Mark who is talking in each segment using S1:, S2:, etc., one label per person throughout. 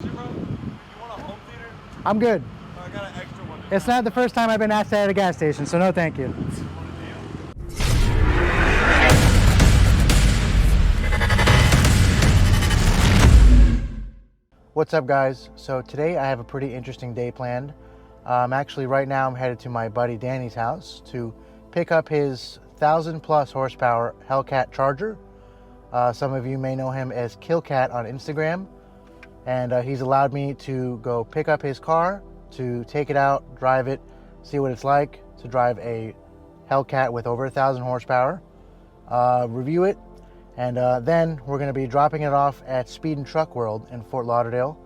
S1: You want a home theater?
S2: I'm good.
S1: Oh, I got an extra one.
S2: It's not the first time I've been asked that at a gas station, so no thank you. What's up, guys? So today I have a pretty interesting day planned. Actually, right now I'm headed to my buddy Danny's house to pick up his 1,000+ horsepower Hellcat Charger. Some of you may know him as KillKat on Instagram. And he's allowed me to go pick up his car, to take it out, drive it, see what it's like to drive a Hellcat with over 1,000 horsepower, review it, and then we're going to be dropping it off at Speed and Truck World in Fort Lauderdale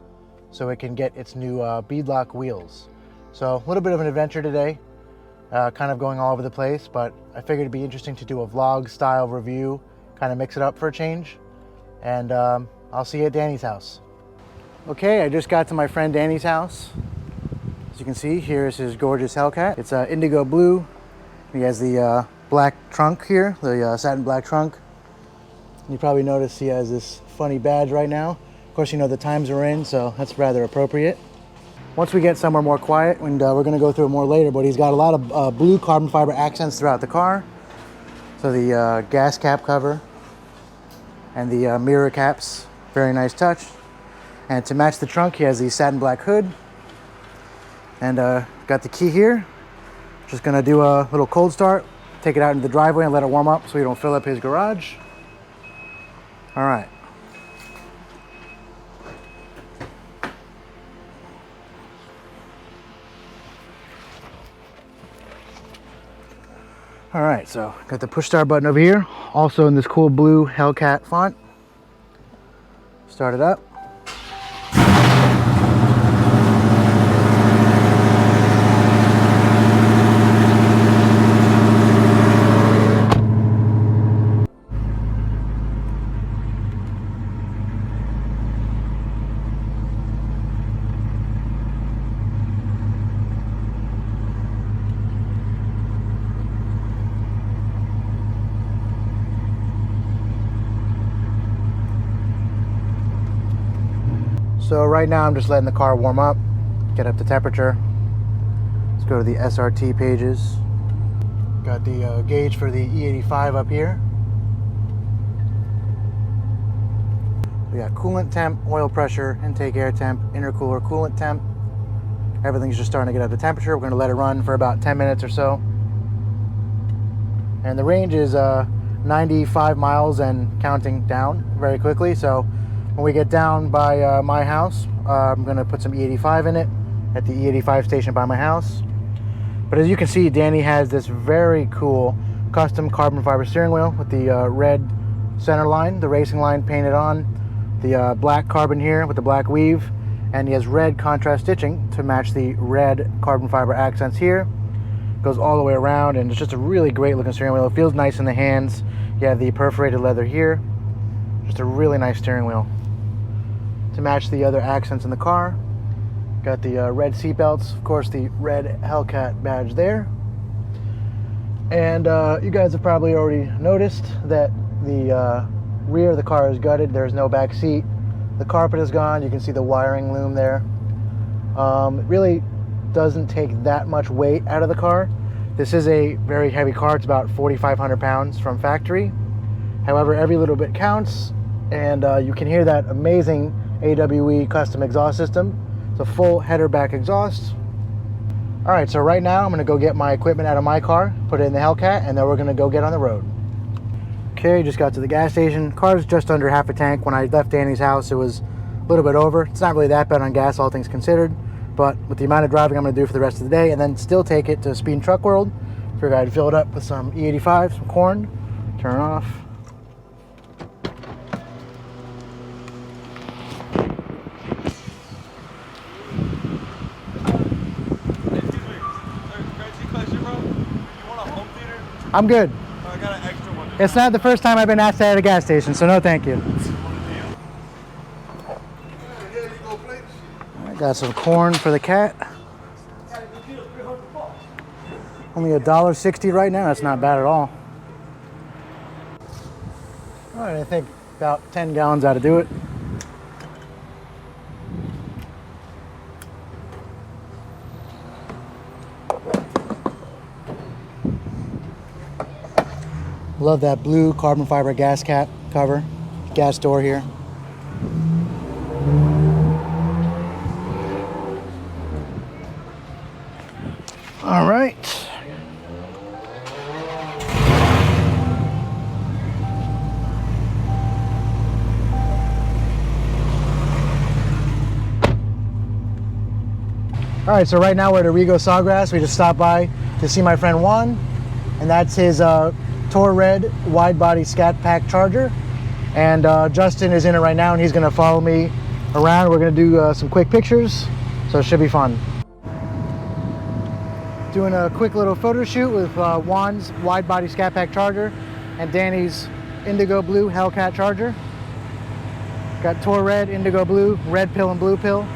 S2: so it can get its new beadlock wheels. So a little bit of an adventure today, kind of going all over the place, but I figured it'd be interesting to do a vlog style review, kind of mix it up for a change, and I'll see you at Danny's house. Okay, I just got to my friend Danny's house. As you can see, here's his gorgeous Hellcat. It's indigo blue. He has the black trunk here, the satin black trunk. You probably noticed he has this funny badge right now. Of course, you know the times we're in, so that's rather appropriate. Once we get somewhere more quiet, and we're gonna go through it more later, but he's got a lot of blue carbon fiber accents throughout the car. So the gas cap cover and the mirror caps, very nice touch. And to match the trunk, he has the satin black hood. And got the key here. Just gonna do a little cold start, take it out into the driveway and let it warm up so we don't fill up his garage. All right. All right, so got the push start button over here. Also in this cool blue Hellcat font. Start it up. So right now I'm just letting the car warm up, get up to temperature. Let's go to the SRT pages. Got the gauge for the E85 up here. We got coolant temp, oil pressure, intake air temp, intercooler coolant temp. Everything's just starting to get up to temperature. We're gonna let it run for about 10 minutes or so. And the range is 95 miles and counting down very quickly. So when we get down by my house, I'm gonna put some E85 in it at the E85 station by my house. But as you can see, Danny has this very cool custom carbon fiber steering wheel with the red center line, the racing line painted on, the black carbon here with the black weave, and he has red contrast stitching to match the red carbon fiber accents here. Goes all the way around, and it's just a really great looking steering wheel. It feels nice in the hands. You have the perforated leather here. Just a really nice steering wheel. To match the other accents in the car, got the red seat belts, of course the red Hellcat badge there. And you guys have probably already noticed that the rear of the car is gutted. There's no back seat. The carpet is gone. You can see the wiring loom there. It really doesn't take that much weight out of the car. This is a very heavy car. It's about 4,500 pounds from factory. However, every little bit counts, and you can hear that amazing AWE custom exhaust system. It's a full header back exhaust. All right, so right now I'm gonna go get my equipment out of my car, put it in the Hellcat, and then we're gonna go get on the road. Okay, just got to the gas station. Car's just under half a tank. When I left Danny's house, it was a little bit over. It's not really that bad on gas, all things considered, but with the amount of driving I'm gonna do for the rest of the day, and then still take it to Speed and Truck World, figured I'd fill it up with some E85, some corn, turn it off. I'm good.
S1: Oh, I got an extra one.
S2: It's not the first time I've been asked that at a gas station, so no thank you. I got some corn for the cat. Only $1.60 right now. That's not bad at all. All right, I think about 10 gallons ought to do it. Love that blue carbon fiber gas cap cover, gas door here. All right. All right, so right now we're at Arrigo Sawgrass. We just stopped by to see my friend Juan, and that's his Tor Red wide body Scat Pack Charger. And Justin is in it right now, and he's gonna follow me around. We're gonna do some quick pictures, so it should be fun. Doing a quick little photo shoot with Juan's wide body Scat Pack Charger and Danny's indigo blue Hellcat Charger. Got Tor Red, indigo blue, red pill and blue pill.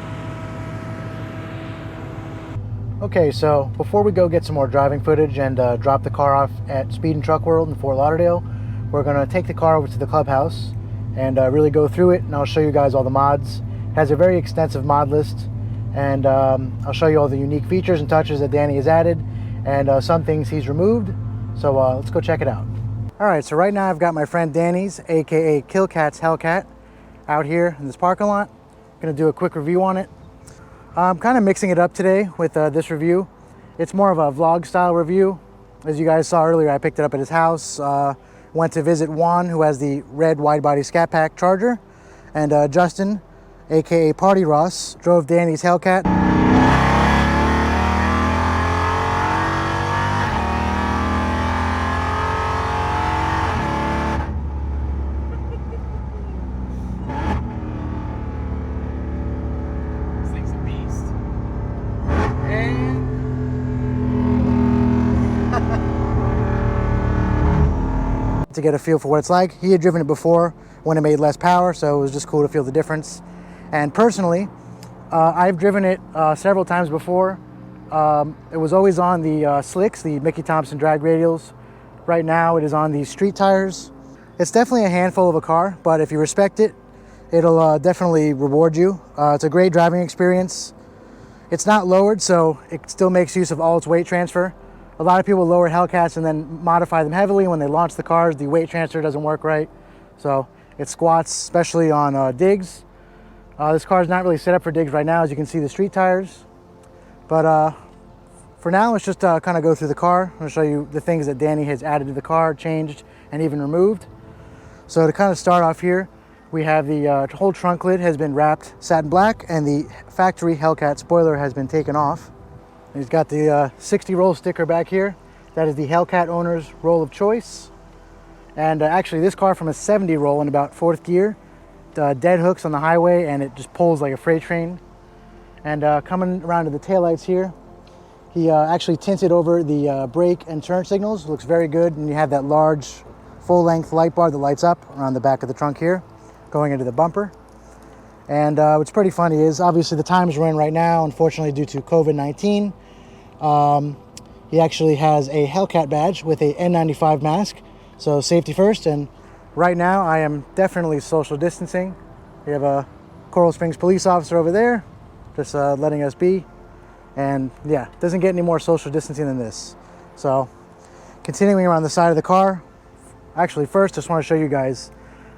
S2: Okay, so before we go get some more driving footage and drop the car off at Speed and Truck World in Fort Lauderdale, we're gonna take the car over to the clubhouse and really go through it, and I'll show you guys all the mods. It has a very extensive mod list, and I'll show you all the unique features and touches that Danny has added and some things he's removed. So let's go check it out. All right, so right now I've got my friend Danny's, AKA KillKat's Hellcat, out here in this parking lot. Gonna do a quick review on it. I'm kind of mixing it up today with this review. It's more of a vlog style review. As you guys saw earlier, I picked it up at his house. Went to visit Juan, who has the red wide body Scat Pack Charger. And Justin, AKA Party Ross, drove Danny's Hellcat. To get a feel for what it's like. He had driven it before when it made less power, so it was just cool to feel the difference. And personally, I've driven it several times before. It was always on the slicks, the Mickey Thompson drag radials. Right now it is on the street tires. It's definitely a handful of a car, but if you respect it, it'll definitely reward you. It's a great driving experience. It's not lowered, so it still makes use of all its weight transfer. A lot of people lower Hellcats and then modify them heavily. When they launch the cars, the weight transfer doesn't work right. So it squats, especially on digs. This car is not really set up for digs right now, as you can see the street tires. But for now, let's just kind of go through the car. I'm gonna show you the things that Danny has added to the car, changed, and even removed. So to kind of start off here, we have the whole trunk lid has been wrapped satin black, and the factory Hellcat spoiler has been taken off. He's got the 60 roll sticker back here. That is the Hellcat owner's roll of choice. And actually this car from a 70 roll in about 4th gear, dead hooks on the highway, and it just pulls like a freight train. And coming around to the taillights here, he actually tinted over the brake and turn signals. Looks very good, and you have that large full-length light bar that lights up around the back of the trunk here, going into the bumper. And what's pretty funny is, obviously the times we're in right now, unfortunately due to COVID-19, he actually has a Hellcat badge with a N95 mask, so safety first. And right now I am definitely social distancing. We have a Coral Springs police officer over there, just letting us be. And yeah, doesn't get any more social distancing than this. So continuing around the side of the car, actually first just want to show you guys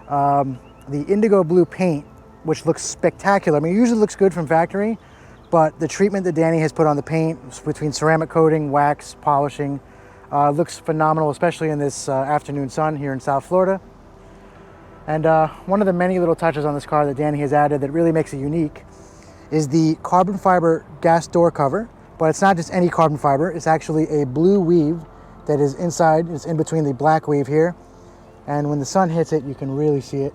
S2: the indigo blue paint, which looks spectacular. I mean, it usually looks good from factory, but the treatment that Danny has put on the paint between ceramic coating, wax, polishing, looks phenomenal, especially in this afternoon sun here in South Florida. And one of the many little touches on this car that Danny has added that really makes it unique is the carbon fiber gas door cover. But it's not just any carbon fiber, it's actually a blue weave that is inside, it's in between the black weave here. And when the sun hits it, you can really see it,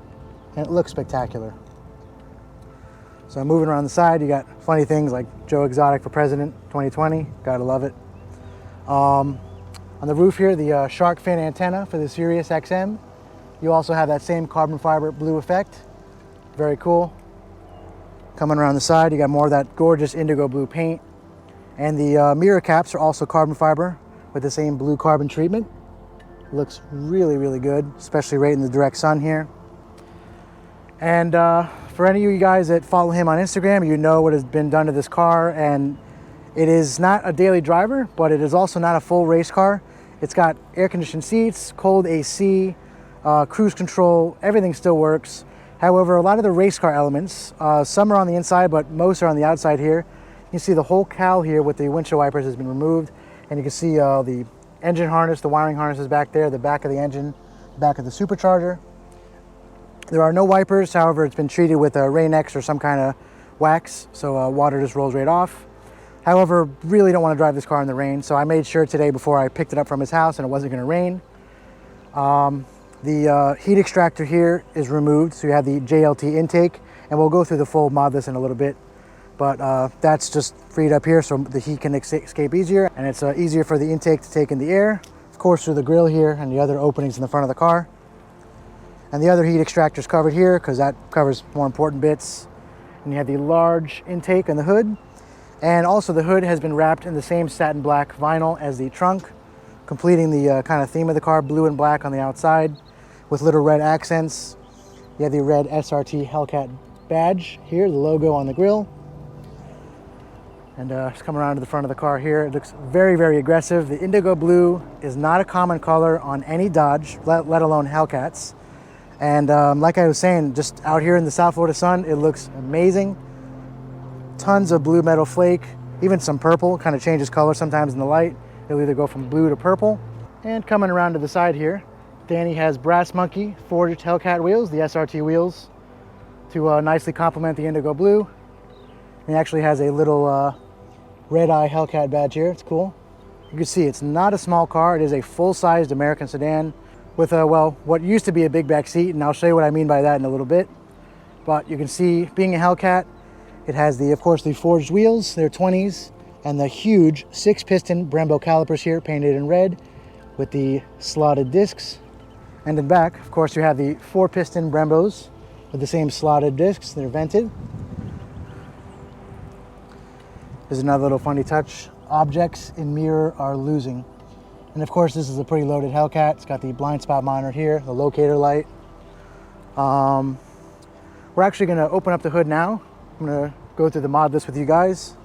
S2: and it looks spectacular. So moving around the side, you got funny things like Joe Exotic for President 2020, gotta love it. On the roof here, the shark fin antenna for the Sirius XM. You also have that same carbon fiber blue effect, very cool. Coming around the side, you got more of that gorgeous indigo blue paint. And the mirror caps are also carbon fiber with the same blue carbon treatment. Looks really, really good, especially right in the direct sun here. And for any of you guys that follow him on Instagram, you know what has been done to this car. And it is not a daily driver, but it is also not a full race car. It's got air conditioned seats, cold AC, cruise control, everything still works. However, a lot of the race car elements, some are on the inside, but most are on the outside here. You can see the whole cowl here with the windshield wipers has been removed, and you can see the engine harness, the wiring harness is back there, the back of the engine, back of the supercharger. There are no wipers, however, it's been treated with a Rain-X or some kind of wax, so water just rolls right off. However, really don't want to drive this car in the rain, so I made sure today before I picked it up from his house and it wasn't going to rain. The heat extractor here is removed, so you have the JLT intake, and we'll go through the full mod list in a little bit. But that's just freed up here so the heat can escape easier, and it's easier for the intake to take in the air, of course through the grill here and the other openings in the front of the car. And the other heat extractor is covered here because that covers more important bits. And you have the large intake on the hood, and also the hood has been wrapped in the same satin black vinyl as the trunk, completing the kind of theme of the car, blue and black on the outside with little red accents. You have the red SRT Hellcat badge here, the logo on the grill. And just come around to the front of the car here. It looks very, very aggressive. The indigo blue is not a common color on any Dodge, let alone Hellcats. And like I was saying, just out here in the South Florida sun, it looks amazing. Tons of blue metal flake, even some purple, kind of changes color sometimes in the light. It'll either go from blue to purple. And coming around to the side here, Danny has Brass Monkey forged Hellcat wheels, the SRT wheels, to nicely complement the indigo blue. And he actually has a little red eye Hellcat badge here. It's cool. You can see it's not a small car. It is a full-sized American sedan with well, what used to be a big back seat, and I'll show you what I mean by that in a little bit. But you can see, being a Hellcat, it has of course the forged wheels, they're 20s, and the huge 6-piston Brembo calipers here painted in red with the slotted discs. And in back, of course, you have the 4-piston Brembos with the same slotted discs. They're vented. There's another little funny touch. Objects in mirror are losing. And of course, this is a pretty loaded Hellcat. It's got the blind spot monitor here, the locator light. We're actually gonna open up the hood now. I'm gonna go through the mod list with you guys.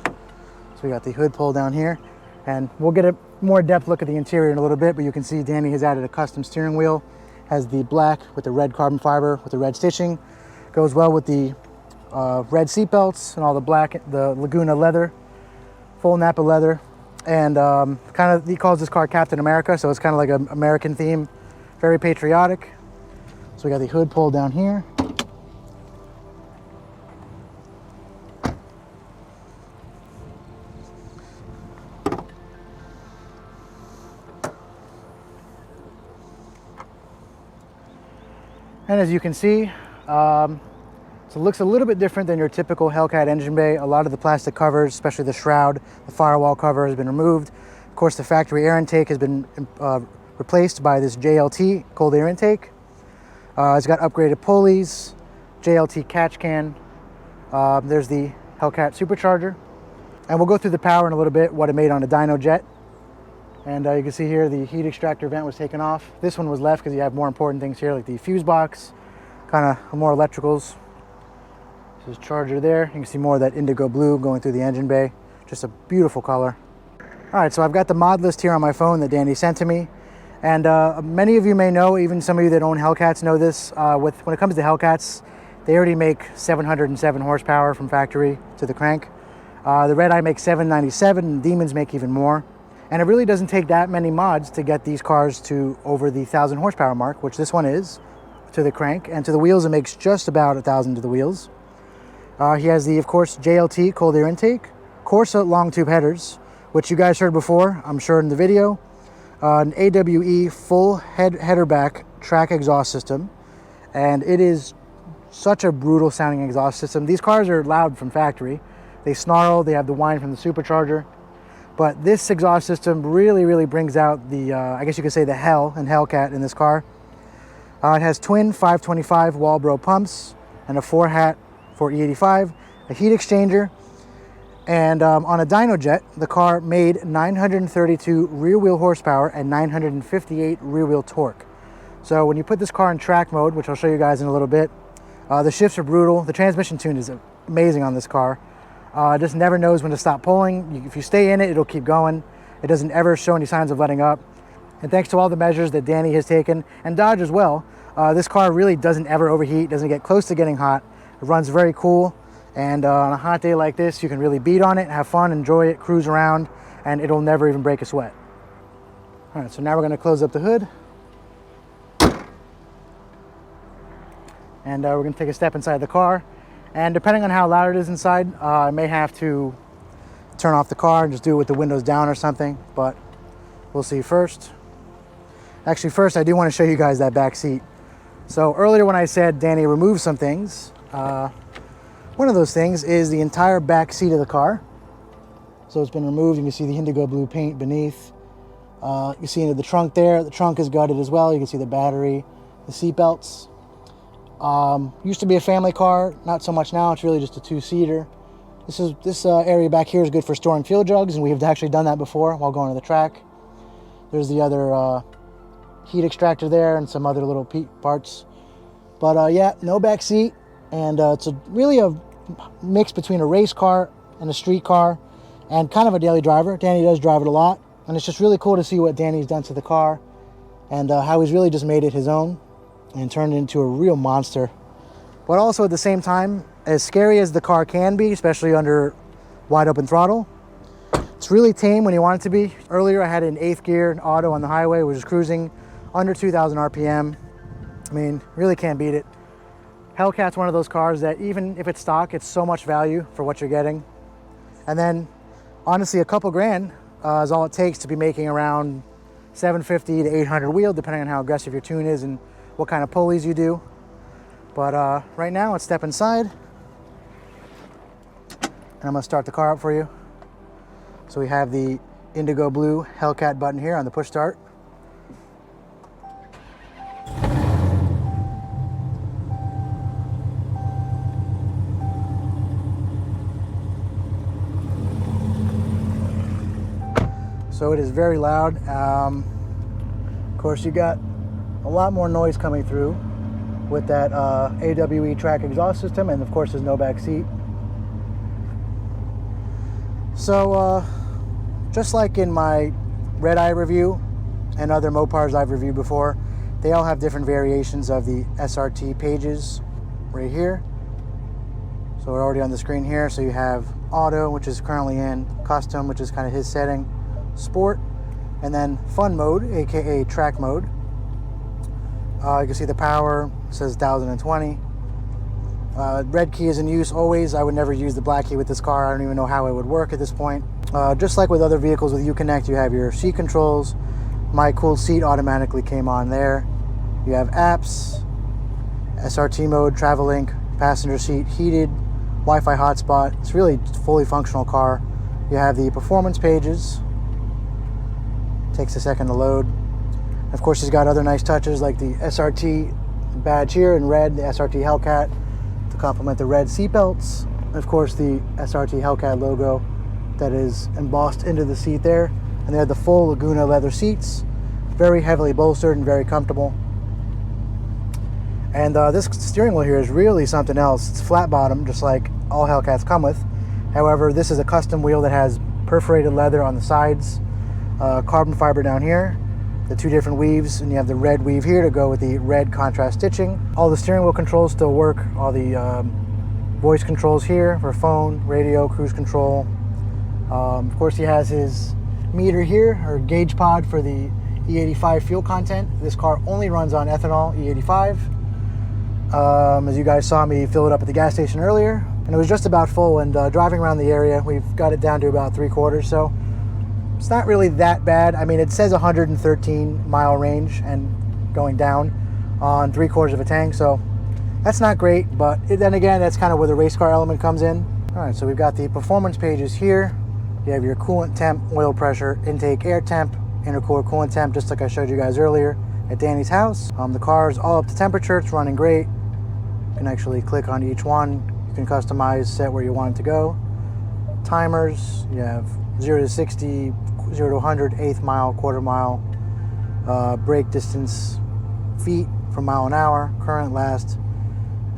S2: So we got the hood pull down here, and we'll get a more depth look at the interior in a little bit, but you can see Danny has added a custom steering wheel. Has the black with the red carbon fiber with the red stitching. Goes well with the red seat belts and all the black, the Laguna leather, full Napa leather. And kind of, he calls this car Captain America, so it's kind of like an American theme, very patriotic. So we got the hood pulled down here. And as you can see, so it looks a little bit different than your typical Hellcat engine bay. A lot of the plastic covers, especially the shroud, the firewall cover has been removed. Of course, the factory air intake has been replaced by this JLT cold air intake. It's got upgraded pulleys, JLT catch can. There's the Hellcat supercharger. And we'll go through the power in a little bit, what it made on a Dyno jet. And you can see here the heat extractor vent was taken off. This one was left because you have more important things here, like the fuse box, kind of more electricals. This is charger there. You can see more of that indigo blue going through the engine bay. Just a beautiful color. All right, so I've got the mod list here on my phone that Danny sent to me. And many of you may know, even some of you that own Hellcats know this, when it comes to Hellcats, they already make 707 horsepower from factory to the crank. The Red Eye makes 797, and Demons make even more. And it really doesn't take that many mods to get these cars to over the 1,000 horsepower mark, which this one is, to the crank. And to the wheels, it makes just about 1,000 to the wheels. He has the, of course, JLT cold air intake, Corsa long tube headers, which you guys heard before, I'm sure in the video. An AWE full header back track exhaust system. And it is such a brutal sounding exhaust system. These cars are loud from factory. They snarl, they have the whine from the supercharger. But this exhaust system really, really brings out the, I guess you could say the hell in Hellcat in this car. It has twin 525 Walbro pumps and a 4-hat 4E85, a heat exchanger, and on a dyno jet, the car made 932 rear wheel horsepower and 958 rear wheel torque. So when you put this car in track mode, which I'll show you guys in a little bit, the shifts are brutal. The transmission tune is amazing on this car. It just never knows when to stop pulling. If you stay in it, it'll keep going. It doesn't ever show any signs of letting up. And thanks to all the measures that Danny has taken, and Dodge as well, this car really doesn't ever overheat, doesn't get close to getting hot. It runs very cool. And on a hot day like this, you can really beat on it, have fun, enjoy it, cruise around, and it'll never even break a sweat. All right, so now we're gonna close up the hood. And we're gonna take a step inside the car. And depending on how loud it is inside, I may have to turn off the car and just do it with the windows down or something, but we'll see first. Actually, first, I do wanna show you guys that back seat. So earlier when I said Danny removed some things, one of those things is the entire back seat of the car. So it's been removed. You can see the indigo blue paint beneath. You see into the trunk there. The trunk is gutted as well. You can see the battery, the seat belts. Used to be a family car, not so much now. It's really just a two-seater. This area back here is good for storing fuel jugs, and we have actually done that before while going to the track. There's the other heat extractor there and some other little parts. But yeah, no back seat. And it's really a mix between a race car and a street car and kind of a daily driver. Danny does drive it a lot. And it's just really cool to see what Danny's done to the car and how he's really just made it his own and turned it into a real monster. But also at the same time, as scary as the car can be, especially under wide open throttle, it's really tame when you want it to be. Earlier I had an 8th gear auto on the highway, which is cruising under 2,000 RPM. I mean, really can't beat it. Hellcat's one of those cars that even if it's stock, it's so much value for what you're getting. And then honestly, a couple grand is all it takes to be making around 750 to 800 wheel, depending on how aggressive your tune is and what kind of pulleys you do. But right now, let's step inside. And I'm gonna start the car up for you. So we have the indigo blue Hellcat button here on the push start. So it is very loud. Of course, you got a lot more noise coming through with that AWE track exhaust system, and of course there's no back seat. So just like in my Red Eye review and other Mopars I've reviewed before, they all have different variations of the SRT pages right here. So we're already on the screen here. So you have auto, which is currently in, custom, which is kind of his setting, sport, and then fun mode, aka track mode. You can see the power, it says 1020. Red key is in use always. I would never use the black key with this car. I don't even know how it would work at this point. Just like with other vehicles with Uconnect, you have your seat controls. My cool seat automatically came on there. You have apps, SRT mode, travel link, passenger seat heated, Wi-Fi hotspot. It's really a fully functional car. You have the performance pages. Takes a second to load. Of course, he's got other nice touches like the SRT badge here in red, the SRT Hellcat to complement the red seat belts. And of course, the SRT Hellcat logo that is embossed into the seat there. And they have the full Laguna leather seats, very heavily bolstered and very comfortable. And this steering wheel here is really something else. It's flat bottom, just like all Hellcats come with. However, this is a custom wheel that has perforated leather on the sides, carbon fiber down here, the two different weaves, and you have the red weave here to go with the red contrast stitching. All the steering wheel controls still work. All the voice controls here for phone, radio, cruise control. Of course, he has his meter here, or gauge pod for the E85 fuel content. This car only runs on ethanol E85. As you guys saw me fill it up at the gas station earlier, and it was just about full, and driving around the area, we've got it down to about 3/4, so it's not really that bad. I mean, it says 113 mile range and going down on 3/4 of a tank, so that's not great, but then again, that's kind of where the race car element comes in. All right, so we've got the performance pages here. You have your coolant temp, oil pressure, intake air temp, intercooler coolant temp, just like I showed you guys earlier at Danny's house. The car is all up to temperature, it's running great. You can actually click on each one. You can customize, set where you want it to go. Timers, you have 0 to 60, 0 to 100, 1/8 mile, 1/4 mile. Brake distance, feet per mile an hour, current, last.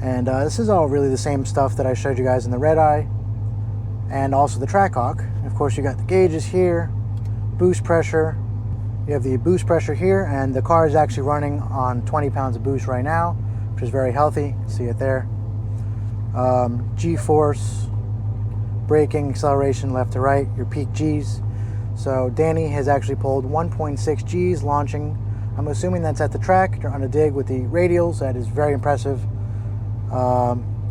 S2: And this is all really the same stuff that I showed you guys in the Red Eye and also the Trackhawk. Of course, you got the gauges here, boost pressure. You have the boost pressure here, and the car is actually running on 20 pounds of boost right now, which is very healthy. You can see it there. G-force, braking, acceleration left to right, your peak G's. So Danny has actually pulled 1.6 G's launching. I'm assuming that's at the track. You're on a dig with the radials. That is very impressive.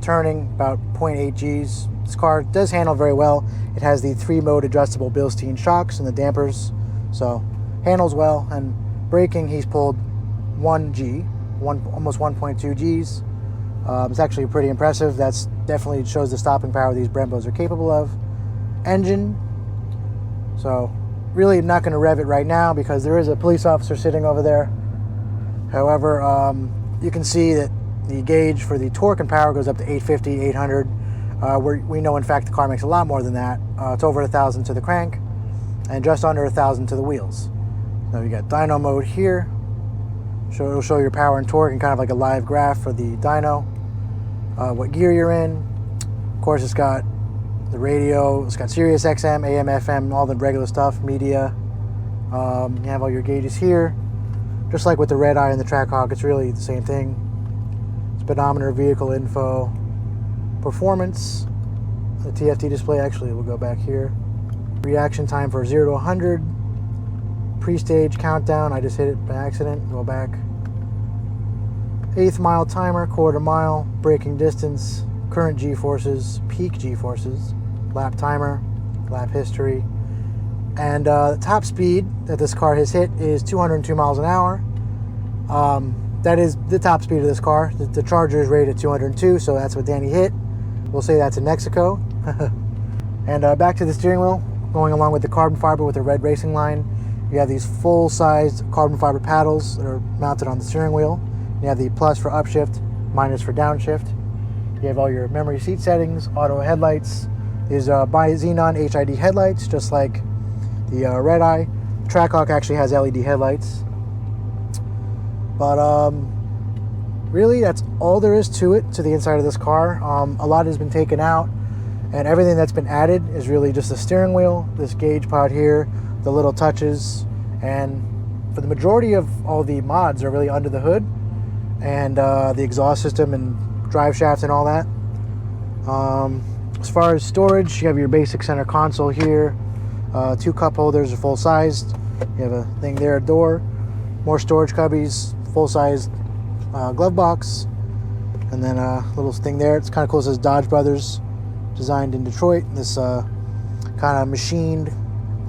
S2: Turning about 0.8 G's. This car does handle very well. It has the 3-mode adjustable Bilstein shocks and the dampers, so handles well. And braking, he's pulled 1 G, almost 1.2 G's. It's actually pretty impressive. That's definitely shows the stopping power these Brembos are capable of. Engine, so really not going to rev it right now because there is a police officer sitting over there. However, you can see that the gauge for the torque and power goes up to 850, 800. We know, in fact, the car makes a lot more than that. It's over 1,000 to the crank and just under 1,000 to the wheels. So you got dyno mode here. It'll show your power and torque and kind of like a live graph for the dyno. What gear you're in. Of course, it's got the radio. It's got Sirius XM, AM, FM, all the regular stuff, media. You have all your gauges here. Just like with the red eye and the Trackhawk, it's really the same thing. Speedometer, vehicle info, performance, the TFT display. Actually, we'll go back here. Reaction time for 0 to 100. Pre-stage countdown. I just hit it by accident. Go back. 1/8 mile timer, 1/4 mile, braking distance, current G-forces, peak G-forces, lap timer, lap history, and the top speed that this car has hit is 202 miles an hour. That is the top speed of this car. The Charger is rated at 202, so that's what Danny hit. We'll say that's in Mexico. And back to the steering wheel, going along with the carbon fiber with the red racing line. You have these full-sized carbon fiber paddles that are mounted on the steering wheel. You have the plus for upshift, minus for downshift. You have all your memory seat settings, auto headlights. These by Xenon HID headlights, just like the red eye. Trackhawk actually has LED headlights. But really, that's all there is to it, to the inside of this car. A lot has been taken out, and everything that's been added is really just the steering wheel, this gauge pod here, the little touches, and for the majority of all the mods are really under the hood, and the exhaust system and drive shafts and all that. As far as storage, you have your basic center console here. 2 cup holders are full-sized. You have a thing there, a door. More storage cubbies, full-sized glove box, and then a little thing there. It's kind of cool. It says Dodge Brothers, designed in Detroit. This kind of machined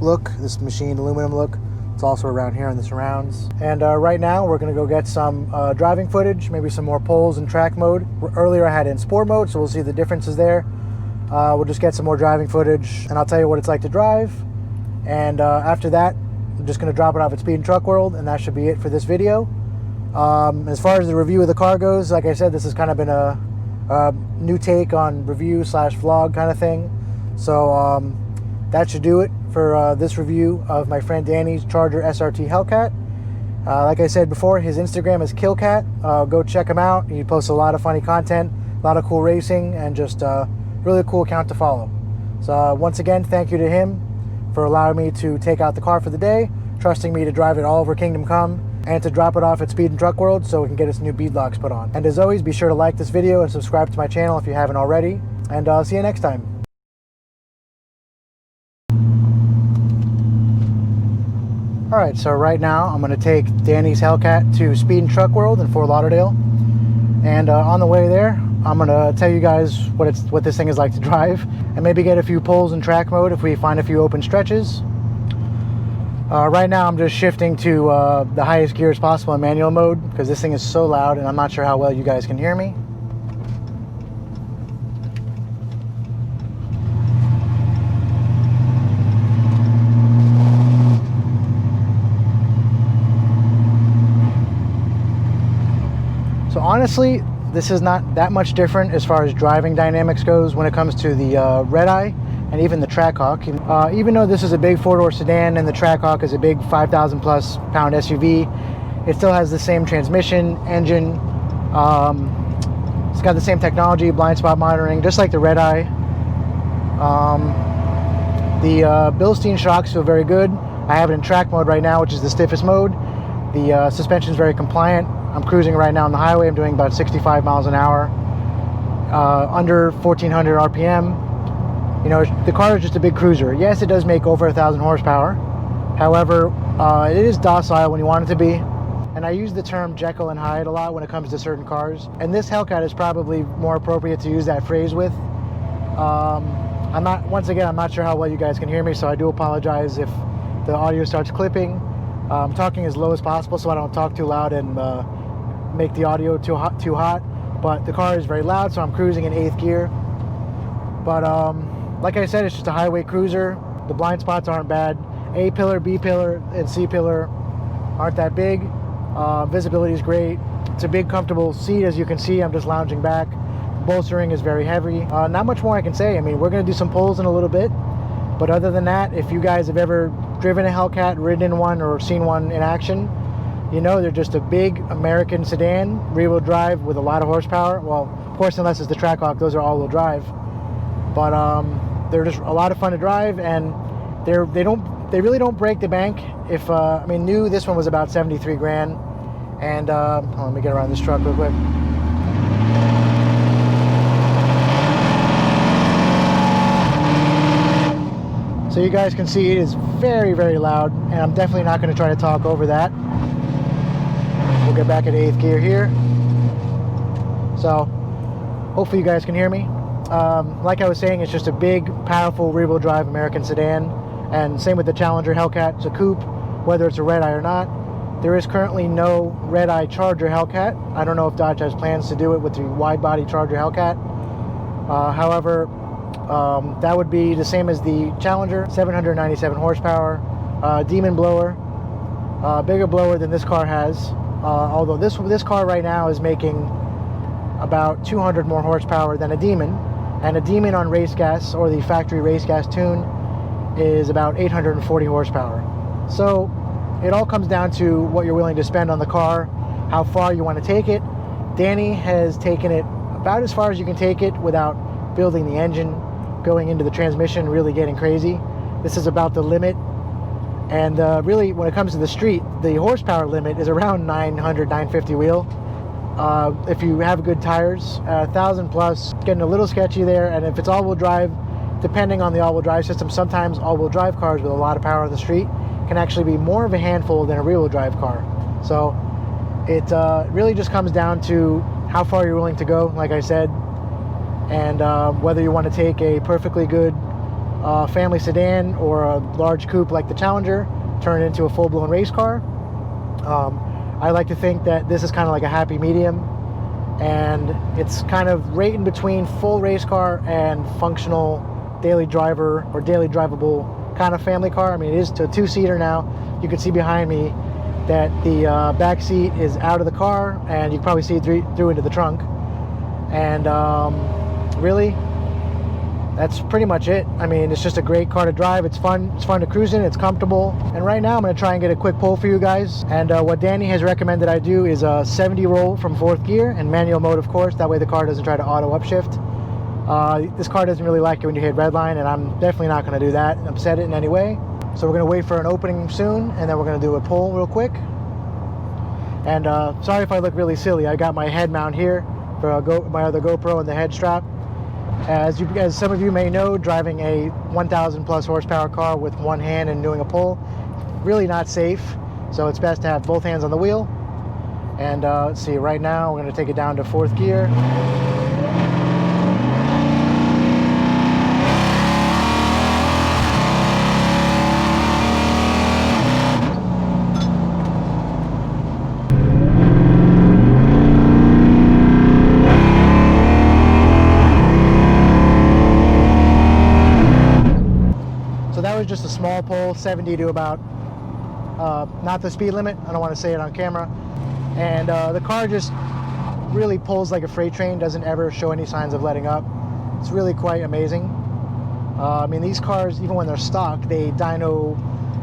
S2: look, this machined aluminum look. It's also around here in the surrounds. And right now we're going to go get some driving footage, maybe some more polls in track mode. Earlier I had it in sport mode, so we'll see the differences there. We'll just get some more driving footage, and I'll tell you what it's like to drive. And after that, I'm just going to drop it off at Speed and Truck World, and that should be it for this video. As far as the review of the car goes, like I said, this has kind of been a new take on review / vlog kind of thing. So that should do it for this review of my friend Danny's Charger SRT Hellcat. Like I said before, his Instagram is KillKat. Go check him out. He posts a lot of funny content, a lot of cool racing, and just really a cool account to follow. So once again, thank you to him for allowing me to take out the car for the day, trusting me to drive it all over Kingdom Come, and to drop it off at Speed and Truck World so we can get its new beadlocks put on. And as always, be sure to like this video and subscribe to my channel if you haven't already. And I'll see you next time. Alright, so right now I'm going to take Danny's Hellcat to Speed and Truck World in Fort Lauderdale. And on the way there, I'm going to tell you guys what this thing is like to drive, and maybe get a few pulls in track mode if we find a few open stretches. Right now I'm just shifting to the highest gears possible in manual mode because this thing is so loud and I'm not sure how well you guys can hear me. So honestly, this is not that much different as far as driving dynamics goes when it comes to the red eye and even the Trackhawk. Even though this is a big 4-door sedan and the Trackhawk is a big 5,000 plus pound SUV, it still has the same transmission, engine. It's got the same technology, blind spot monitoring, just like the red eye. The Bilstein shocks feel very good. I have it in track mode right now, which is the stiffest mode. The suspension is very compliant. I'm cruising right now on the highway. I'm doing about 65 miles an hour, under 1400 RPM. You know, the car is just a big cruiser. Yes, it does make over 1,000 horsepower. However, it is docile when you want it to be. And I use the term Jekyll and Hyde a lot when it comes to certain cars. And this Hellcat is probably more appropriate to use that phrase with. Once again, I'm not sure how well you guys can hear me, so I do apologize if the audio starts clipping. I'm talking as low as possible so I don't talk too loud and make the audio too hot. But the car is very loud, so I'm cruising in 8th gear. But like I said, it's just a highway cruiser. The blind spots aren't bad. A pillar, B pillar, and C pillar aren't that big. Visibility is great. It's a big, comfortable seat. As you can see, I'm just lounging back. Bolstering is very heavy. Not much more I can say. I mean, we're going to do some pulls in a little bit. But other than that, if you guys have ever driven a Hellcat, ridden in one, or seen one in action, you know they're just a big American sedan, rear-wheel drive with a lot of horsepower. Well, of course, unless it's the Trackhawk, those are all-wheel drive. But they're just a lot of fun to drive, and they really don't break the bank. If I mean, new, this one was about 73 grand. And let me get around this truck real quick. So you guys can see it is very, very loud, and I'm definitely not going to try to talk over that. We'll get back at 8th gear here. So hopefully you guys can hear me. Like I was saying, it's just a big, powerful rear-wheel drive American sedan, and same with the Challenger Hellcat. It's a coupe, whether it's a red eye or not. There is currently no red eye Charger Hellcat. I don't know if Dodge has plans to do it with the wide body Charger Hellcat. However, that would be the same as the Challenger, 797 horsepower, Demon blower, bigger blower than this car has. Although this car right now is making about 200 more horsepower than a Demon, and a Demon on race gas, or the factory race gas tune, is about 840 horsepower. So it all comes down to what you're willing to spend on the car, how far you want to take it. Danny has taken it about as far as you can take it without building the engine, going into the transmission, really getting crazy. This is about the limit. And really, when it comes to the street, the horsepower limit is around 900, 950 wheel. If you have good tires, 1,000 plus, getting a little sketchy there. And if it's all-wheel drive, depending on the all-wheel drive system, sometimes all-wheel drive cars with a lot of power on the street can actually be more of a handful than a rear-wheel drive car. So it really just comes down to how far you're willing to go, like I said, and whether you want to take a perfectly good family sedan or a large coupe like the Challenger, turn it into a full-blown race car. I like to think that this is kind of like a happy medium, and it's kind of right in between full race car and functional daily driver or daily drivable kind of family car. I mean, it is a two-seater now. You can see behind me that the back seat is out of the car, and you can probably see it through into the trunk. And really, that's pretty much it. I mean, it's just a great car to drive. It's fun. It's fun to cruise in. It's comfortable. And right now, I'm going to try and get a quick pull for you guys. And what Danny has recommended I do is a 70 roll from 4th gear and manual mode, of course. That way the car doesn't try to auto upshift. This car doesn't really like it when you hit red line, and I'm definitely not going to do that and upset it in any way. So we're going to wait for an opening soon, and then we're going to do a pull real quick. And sorry if I look really silly. I got my head mount here for my other GoPro and the head strap. As some of you may know, driving a 1,000 plus horsepower car with one hand and doing a pull, really not safe. So it's best to have both hands on the wheel. And let's see, right now we're going to take it down to 4th gear. Just a small pull, 70 to about not the speed limit. I don't want to say it on camera. And the car just really pulls like a freight train, doesn't ever show any signs of letting up. It's really quite amazing. I mean, these cars, even when they're stock, they dyno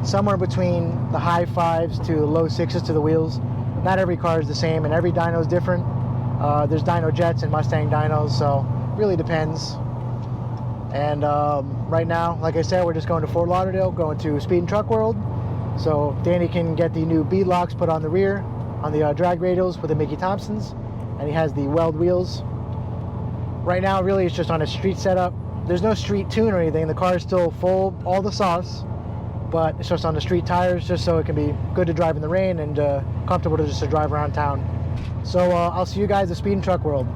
S2: somewhere between the high 5s to low 6s to the wheels. Not every car is the same, and every dyno is different. There's dyno jets and Mustang dynos, so it really depends. And right now, like I said, we're just going to Fort Lauderdale, going to Speed and Truck World. So Danny can get the new beadlocks put on the rear, on the drag radials with the Mickey Thompsons, and he has the Weld wheels. Right now, really, it's just on a street setup. There's no street tune or anything. The car is still full, all the sauce, but it's just on the street tires, just so it can be good to drive in the rain and comfortable to just to drive around town. So I'll see you guys at Speed and Truck World.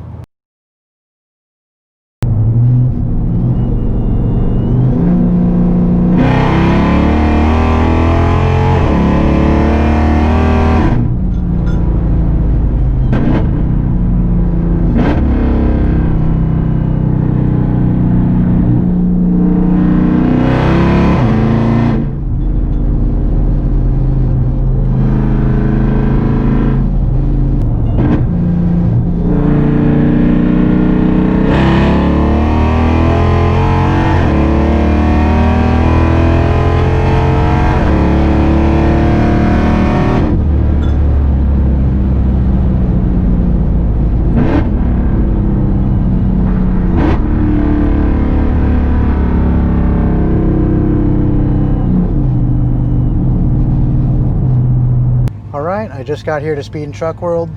S2: Alright, I just got here to Speed and Truck World.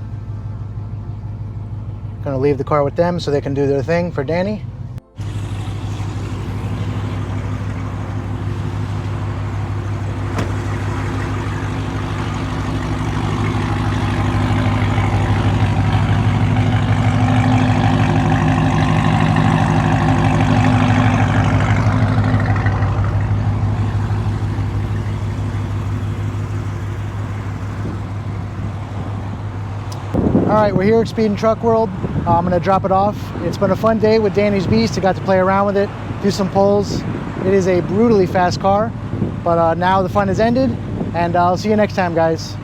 S2: Gonna leave the car with them so they can do their thing for Danny. Alright, we're here at Speed and Truck World. I'm going to drop it off. It's been a fun day with Danny's Beast. I got to play around with it, do some pulls. It is a brutally fast car, but now the fun has ended, and I'll see you next time, guys.